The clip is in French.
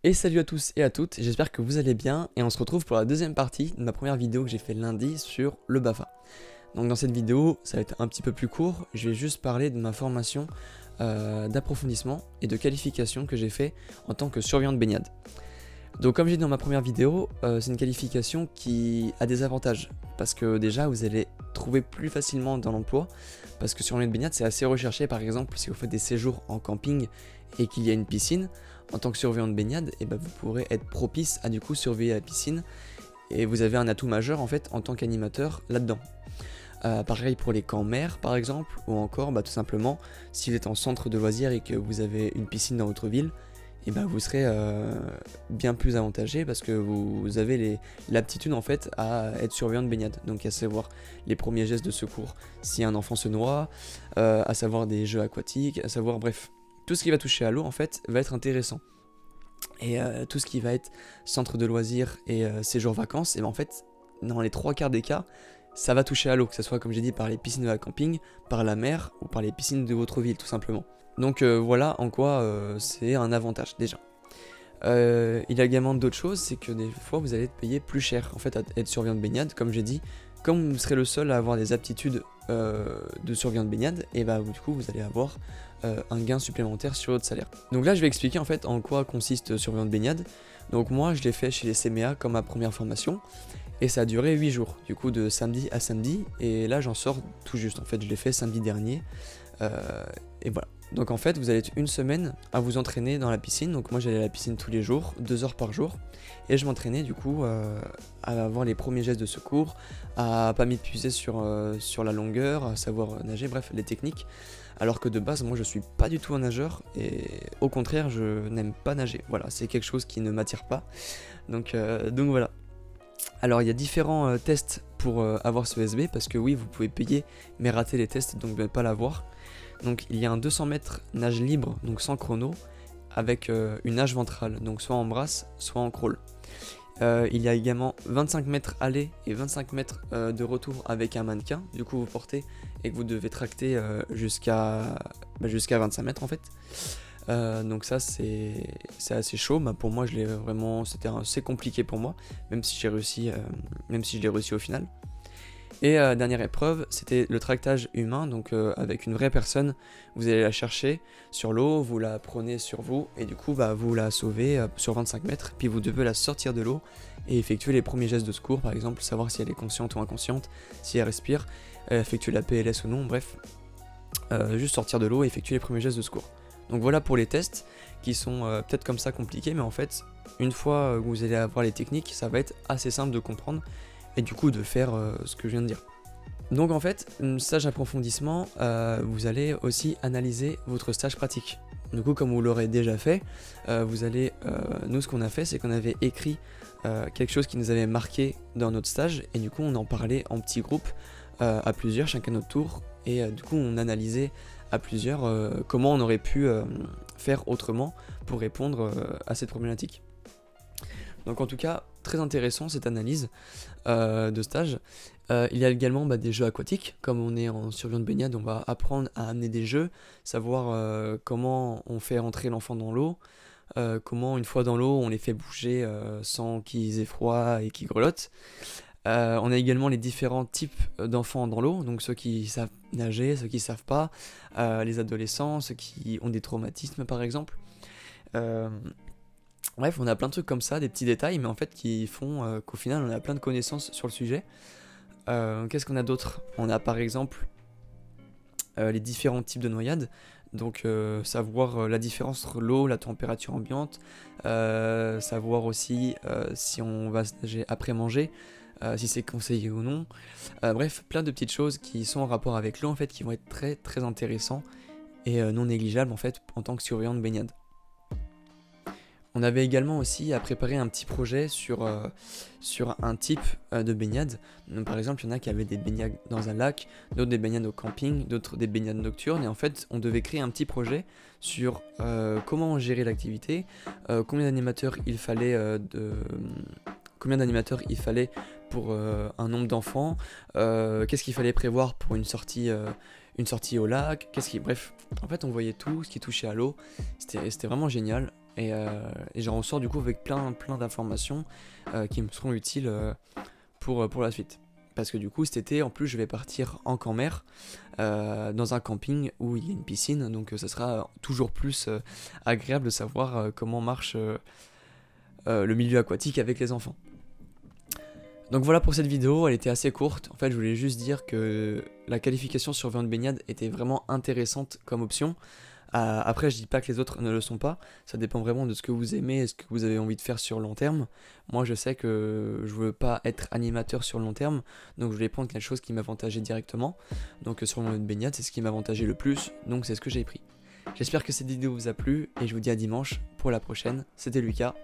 Et salut à tous et à toutes, j'espère que vous allez bien et on se retrouve pour la deuxième partie de ma première vidéo que j'ai fait lundi sur le BAFA. Donc dans cette vidéo, ça va être un petit peu plus court, je vais juste parler de ma formation d'approfondissement et de qualification que j'ai fait en tant que surveillant de baignade. Donc comme j'ai dit dans ma première vidéo, c'est une qualification qui a des avantages parce que déjà vous allez trouver plus facilement dans l'emploi parce que surveillant de baignade c'est assez recherché. Par exemple si vous faites des séjours en camping et qu'il y a une piscine, en tant que surveillant de baignade, vous pourrez être propice à du coup surveiller la piscine et vous avez un atout majeur en fait en tant qu'animateur là-dedans. Pareil pour les camps mer par exemple, ou encore tout simplement si vous êtes en centre de loisirs et que vous avez une piscine dans votre ville, vous serez bien plus avantagé parce que vous avez l'aptitude en fait à être surveillant de baignade, donc à savoir les premiers gestes de secours si un enfant se noie, à savoir des jeux aquatiques, à savoir bref, tout ce qui va toucher à l'eau en fait va être intéressant. Et tout ce qui va être centre de loisirs et séjour vacances, en fait dans les 3 quarts des cas ça va toucher à l'eau, que ce soit comme j'ai dit par les piscines de la camping, par la mer ou par les piscines de votre ville tout simplement. Donc voilà en quoi c'est un avantage déjà. Il y a également d'autres choses, c'est que des fois vous allez être payé plus cher en fait à être surveillant de baignade, comme j'ai dit. Comme vous serez le seul à avoir des aptitudes de surveillant de baignade, et du coup vous allez avoir un gain supplémentaire sur votre salaire. Donc là je vais expliquer en fait en quoi consiste surveillant de baignade. Donc moi je l'ai fait chez les CMA comme ma première formation, et ça a duré 8 jours, du coup de samedi à samedi, et là j'en sors tout juste, en fait je l'ai fait samedi dernier, et voilà. Donc en fait vous allez être une semaine à vous entraîner dans la piscine, donc moi j'allais à la piscine tous les jours, 2 heures par jour, et je m'entraînais du coup à avoir les premiers gestes de secours, à pas m'épuiser sur la longueur, à savoir nager, bref les techniques, alors que de base moi je suis pas du tout un nageur, et au contraire je n'aime pas nager, voilà c'est quelque chose qui ne m'attire pas, donc voilà. Alors il y a différents tests pour avoir ce SB, parce que oui vous pouvez payer mais rater les tests donc ne pas l'avoir. Donc il y a un 200 mètres nage libre, donc sans chrono, avec une nage ventrale, donc soit en brasse, soit en crawl. Il y a également 25 mètres aller et 25 mètres de retour avec un mannequin, du coup vous portez et que vous devez tracter jusqu'à 25 mètres en fait. Donc ça c'est assez chaud, pour moi c'était assez compliqué pour moi, même si je l'ai réussi au final. Et dernière épreuve, c'était le tractage humain, donc avec une vraie personne, vous allez la chercher sur l'eau, vous la prenez sur vous, et du coup vous la sauvez sur 25 mètres, puis vous devez la sortir de l'eau et effectuer les premiers gestes de secours, par exemple savoir si elle est consciente ou inconsciente, si elle respire, effectuer la PLS ou non, bref, juste sortir de l'eau et effectuer les premiers gestes de secours. Donc voilà pour les tests, qui sont peut-être comme ça compliqués, mais en fait, une fois que vous allez avoir les techniques, ça va être assez simple de comprendre, et du coup de faire ce que je viens de dire. Donc en fait, stage d'approfondissement, vous allez aussi analyser votre stage pratique. Du coup, comme vous l'aurez déjà fait, nous ce qu'on a fait, c'est qu'on avait écrit quelque chose qui nous avait marqué dans notre stage, et du coup on en parlait en petits groupes, à plusieurs, chacun notre tour, et du coup on analysait à plusieurs comment on aurait pu faire autrement pour répondre à cette problématique. Donc en tout cas, très intéressant cette analyse de stage. Il y a également des jeux aquatiques, comme on est en surveillant de baignade, on va apprendre à amener des jeux, savoir comment on fait rentrer l'enfant dans l'eau, comment une fois dans l'eau on les fait bouger sans qu'ils aient froid et qu'ils grelottent. On a également les différents types d'enfants dans l'eau, donc ceux qui savent nager, ceux qui savent pas, les adolescents, ceux qui ont des traumatismes par exemple. Bref, on a plein de trucs comme ça, des petits détails, mais en fait qui font qu'au final on a plein de connaissances sur le sujet. Qu'est-ce qu'on a d'autre ? On a par exemple les différents types de noyades, donc savoir la différence entre l'eau, la température ambiante, savoir aussi si on va se nager après manger, si c'est conseillé ou non. Bref, plein de petites choses qui sont en rapport avec l'eau en fait, qui vont être très très intéressants et non négligeables en fait en tant que surveillant de baignade. On avait également aussi à préparer un petit projet sur un type de baignade. Donc, par exemple, il y en a qui avaient des baignades dans un lac, d'autres des baignades au camping, d'autres des baignades nocturnes. Et en fait, on devait créer un petit projet sur comment gérer l'activité, combien d'animateurs il fallait pour un nombre d'enfants, qu'est-ce qu'il fallait prévoir pour une sortie au lac, bref, en fait on voyait tout ce qui touchait à l'eau, c'était vraiment génial. Et j'en ressors du coup avec plein d'informations qui me seront utiles pour la suite. Parce que du coup cet été en plus je vais partir en camp-mer dans un camping où il y a une piscine, donc ça sera toujours plus agréable de savoir comment marche le milieu aquatique avec les enfants. Donc voilà pour cette vidéo, elle était assez courte. En fait, je voulais juste dire que la qualification surveillant de baignade était vraiment intéressante comme option. Après, je dis pas que les autres ne le sont pas. Ça dépend vraiment de ce que vous aimez et ce que vous avez envie de faire sur le long terme. Moi, je sais que je veux pas être animateur sur le long terme, donc je voulais prendre quelque chose qui m'avantageait directement. Donc surveillant de baignade, c'est ce qui m'avantageait le plus, donc c'est ce que j'ai pris. J'espère que cette vidéo vous a plu et je vous dis à dimanche pour la prochaine. C'était Lucas.